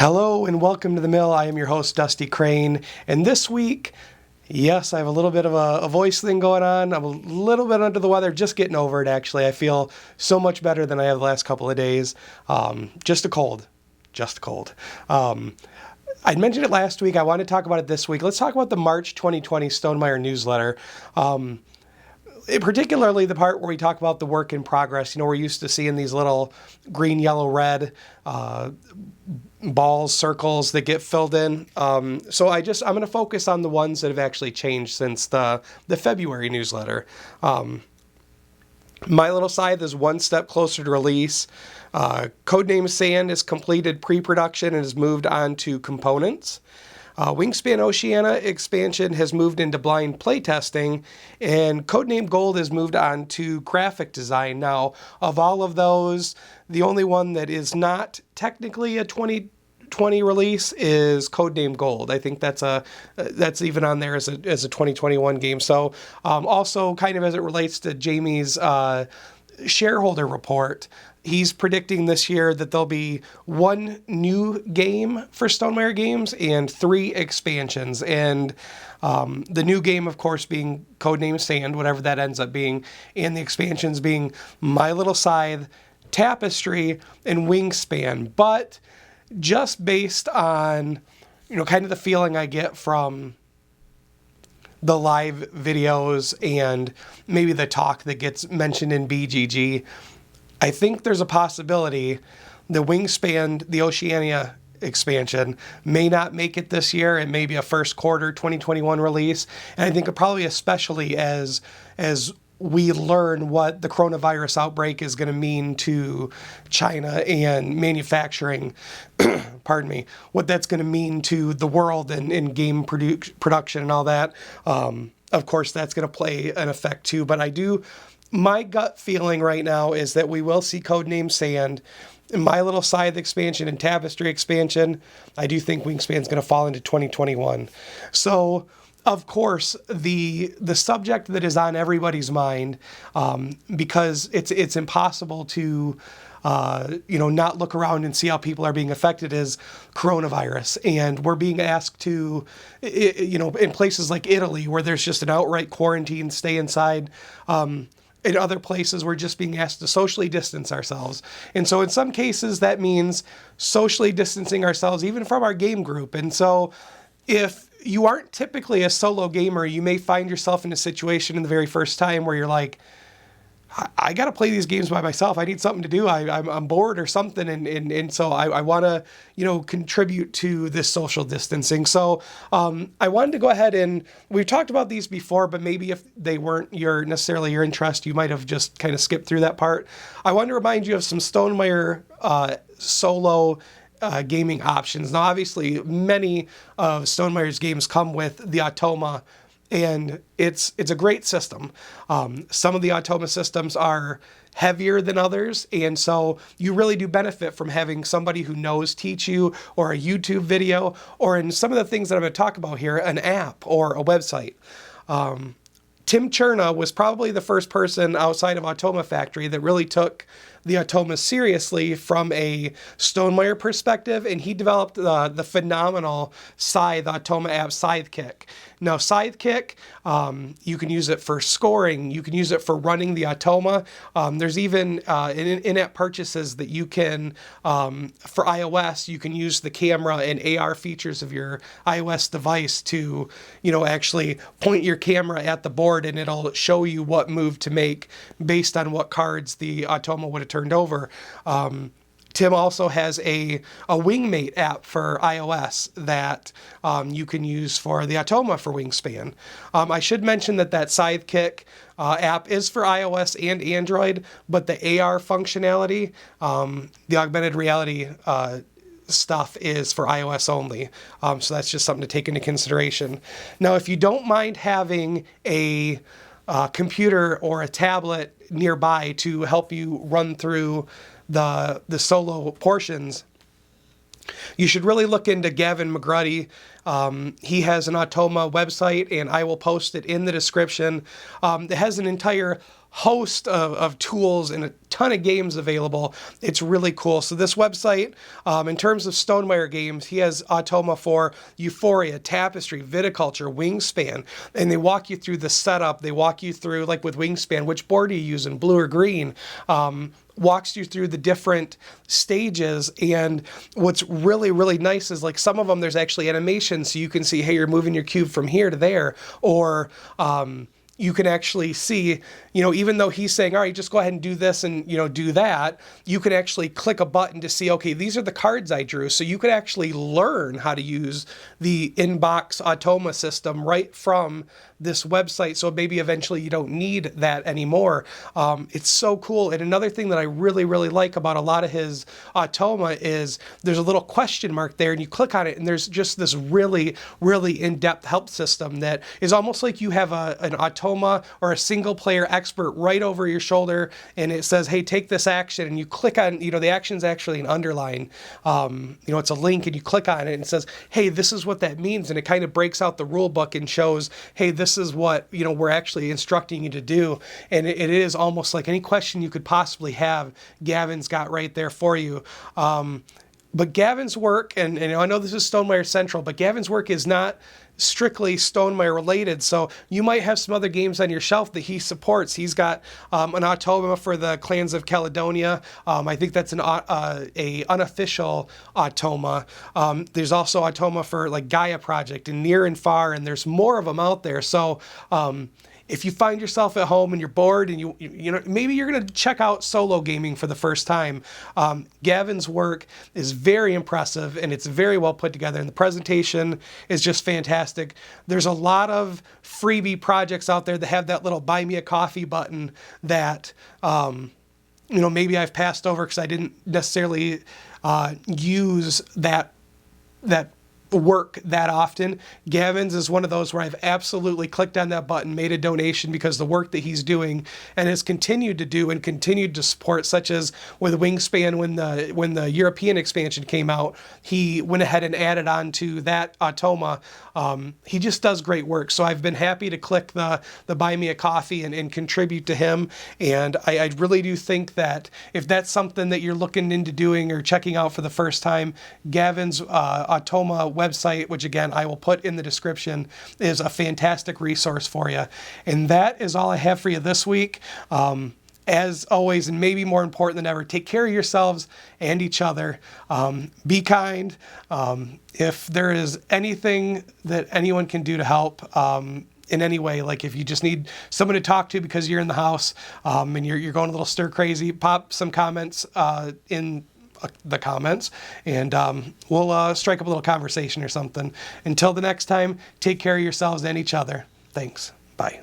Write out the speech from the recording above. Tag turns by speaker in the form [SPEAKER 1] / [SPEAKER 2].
[SPEAKER 1] Hello and welcome to the mill. I am your host, Dusty Crane. And this week, yes, I have a little bit of a voice thing going on. I'm a little bit under the weather, just getting over it, actually. I feel so much better than I have the last couple of days. Just a cold. I mentioned it last week. I want to talk about it this week. Let's talk about the March 2020 Stonemaier Newsletter. Particularly the part where we talk about the work in progress. You know, we're used to seeing these little green, yellow, red balls, circles that get filled in. So I'm going to focus on the ones that have actually changed since the February newsletter. My Little Scythe is one step closer to release. Codename Sand has completed pre-production and has moved on to components. Wingspan Oceania expansion has moved into blind playtesting, and Codename Gold has moved on to graphic design. Now, of all of those, the only one that is not technically a 2020 release is Codename Gold. I think that's even on there as a 2021 game. So, also kind of as it relates to Jamie's shareholder report, he's predicting this year that there'll be one new game for Stonemaier Games and 3 expansions. And the new game, of course, being Codename Sand, whatever that ends up being, and the expansions being My Little Scythe, Tapestry, and Wingspan. But just based on, kind of the feeling I get from the live videos and maybe the talk that gets mentioned in BGG, I think there's a possibility the Wingspan, the Oceania expansion, may not make it this year. It may be a first quarter 2021 release. And I think probably especially as we learn what the coronavirus outbreak is going to mean to China and manufacturing, pardon me, what that's going to mean to the world and game production and all that. Of course, that's going to play an effect too. But my gut feeling right now is that we will see Codename Sand, My Little Scythe expansion, and Tapestry expansion. I do think Wingspan's going to fall into 2021. So, of course, the subject that is on everybody's mind, because it's impossible to not look around and see how people are being affected, is coronavirus. And we're being asked to, in places like Italy where there's just an outright quarantine, stay inside. In other places, we're just being asked to socially distance ourselves. And so in some cases, that means socially distancing ourselves even from our game group. And so if you aren't typically a solo gamer, you may find yourself in a situation in the very first time where you're like, I got to play these games by myself. I need something to do. I'm bored or something. And so I want to, contribute to this social distancing. So I wanted to go ahead and we've talked about these before, but maybe if they weren't necessarily your interest, you might have just kind of skipped through that part. I wanted to remind you of some Stonemaier solo gaming options. Now, obviously, many of Stonemaier's games come with the Automa, and it's a great system. Some of the Automa systems are heavier than others, and so you really do benefit from having somebody who knows teach you, or a YouTube video, or in some of the things that I'm going to talk about here, an app or a website. Tim Cherna was probably the first person outside of Automa Factory that really took the Automa seriously from a Stonemaier perspective, and he developed the phenomenal Scythe Automa app, Scythekick. Now, Scythekick, you can use it for scoring, you can use it for running the Automa. There's even in-app purchases that you can, for iOS, you can use the camera and AR features of your iOS device to, actually point your camera at the board, and it'll show you what move to make based on what cards the Automa would have turned over. Tim also has a Wingmate app for iOS that you can use for the Automa for Wingspan. I should mention that Scythekick app is for iOS and Android, but the AR functionality, the augmented reality stuff, is for iOS only. So that's just something to take into consideration. Now, if you don't mind having a computer or a tablet nearby to help you run through the solo portions, You should really look into Gavin McGruddy. He has an Automa website, and I will post it in the description. It has an entire host of tools and a ton of games available. It's really cool. So this website, in terms of Stonemaier Games, he has Automa for Euphoria, Tapestry, Viticulture, Wingspan, and they walk you through the setup. They walk you through, like with Wingspan, which board are you using, blue or green? Walks you through the different stages. And what's really, really nice is, like, some of them, there's actually animation, so you can see, hey, you're moving your cube from here to there, or you can actually see, even though he's saying, all right, just go ahead and do this and, do that, you can actually click a button to see, okay, these are the cards I drew. So you could actually learn how to use the in-box Automa system right from this website. So maybe eventually you don't need that anymore. It's so cool. And another thing that I really, really like about a lot of his Automa is there's a little question mark there, and you click on it, and there's just this really, really in-depth help system that is almost like you have an Automa or a single player expert right over your shoulder, and it says, hey, take this action, and you click on, the action's actually an underline. It's a link, and you click on it, and it says, hey, this is what that means, and it kind of breaks out the rule book and shows, hey, this is what, we're actually instructing you to do. And it is almost like any question you could possibly have, Gavin's got right there for you. But Gavin's work, and I know this is Stonemaier Central, but Gavin's work is not strictly Stonemaier related. So you might have some other games on your shelf that he supports. He's got an Automa for the Clans of Caledonia. I think that's a unofficial Automa. There's also Automa for like Gaia Project and Near and Far, and there's more of them out there. So if you find yourself at home and you're bored and maybe you're going to check out solo gaming for the first time, Gavin's work is very impressive, and it's very well put together, and the presentation is just fantastic. There's a lot of freebie projects out there that have that little buy me a coffee button that maybe I've passed over because I didn't necessarily use that work that often. Gavin's is one of those where I've absolutely clicked on that button, made a donation, because the work that he's doing and has continued to do and continued to support, such as with Wingspan, when the European expansion came out, he went ahead and added on to that Automa. He just does great work. So I've been happy to click the buy me a coffee and contribute to him. And I really do think that if that's something that you're looking into doing or checking out for the first time, Gavin's Automa website, which again I will put in the description, is a fantastic resource for you. And that is all I have for you this week. As always, and maybe more important than ever, take care of yourselves and each other. Be kind. If there is anything that anyone can do to help in any way, like if you just need someone to talk to because you're in the house and you're going a little stir crazy, pop some comments in the comments, and we'll strike up a little conversation or something. Until the next time, take care of yourselves and each other. Thanks. Bye.